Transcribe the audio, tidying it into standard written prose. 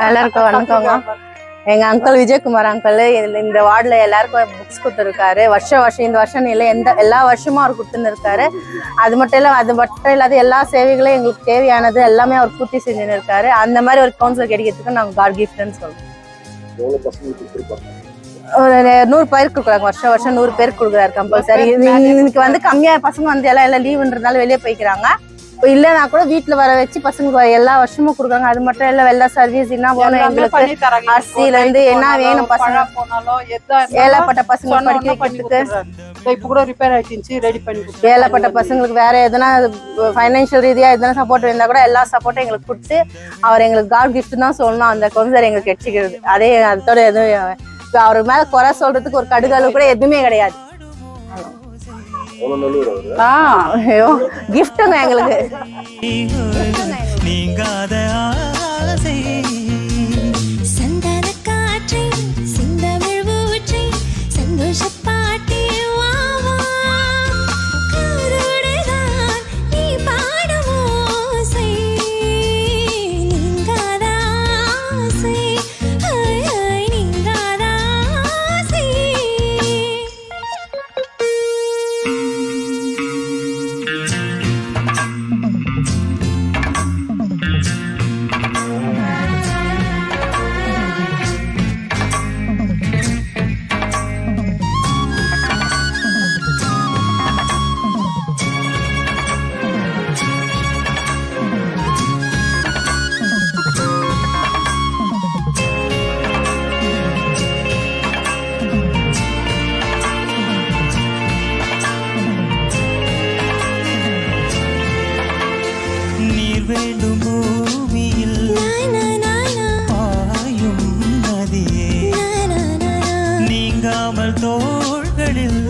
எல்லாருக்கும் வணக்கங்க. எங்க அங்கிள் விஜயகுமார் அங்கிள் இந்த வார்டுல எல்லாருக்கும் புக்ஸ் கொடுத்துருக்காரு. வருஷம் இந்த வருஷம் இல்லை, எல்லா வருஷமும் அவர் கொடுத்துன்னு இருக்காரு. அது மட்டும் இல்லாத எல்லா சேவைகளும் எங்களுக்கு தேவையானது எல்லாமே அவர் பூர்த்தி செஞ்சுன்னு இருக்காரு. அந்த மாதிரி ஒரு கவுன்சிலர் கிடைக்கிறதுக்கு நாங்கள் காட் கிஃப்ட்னு சொல்றோம். ஒரு 100 பேருக்கு கொடுக்குறாங்க. வருஷம் 100 பேருக்கு கொடுக்குறாரு கம்பல்சரி. இன்னைக்கு வந்து கம்மியா பசங்க வந்து எல்லாம் லீவுன்றதுனால வெளியே போய்க்கிறாங்க. இல்லைன்னா கூட வீட்டுல வர வச்சு பசங்களுக்கு எல்லா வருஷமும் கொடுக்குறாங்க. அது மட்டும் இல்ல வெள்ள சர்வீஸ் என்ன போகணும், எங்களுக்கு அரிசில இருந்து என்ன வேணும் பசங்க ஏழப்பட்ட பசங்க படிக்க வைக்கிறதுக்கு இப்ப கூட ரிப்பேர் ஆயிடுச்சு, ரெடி பண்ணி ஏழப்பட்ட பசங்களுக்கு வேற எதுனா பைனான்சியல் ரீதியா எதுனா சப்போர்ட் இருந்தா கூட எல்லா சப்போர்ட்டும் எங்களுக்கு கொடுத்து அவர் எங்களுக்கு காட் கிஃப்ட் தான் சொல்லணும். அந்த கவுன்சிலர் எங்களுக்கு கிடைச்சிக்கிறது. அதே அதோட எதுவும் அவர் மேல குறை சொல்றதுக்கு ஒரு கடுகளவு கூட எதுவுமே கிடையாது. கிஃப்ட்டுங்க எங்களுக்கு. சந்தன காற்றை சிந்தமிழ் ஊற்றி சந்தோஷ பாட்டி வாவா கருடுதான் நீ பாடும் ஓசை நீங்காத ஆசை நீங்காத ஆசை. வேண்டும் பூமியில் பாயும் நதியே நீங்காமல் தோள்களில்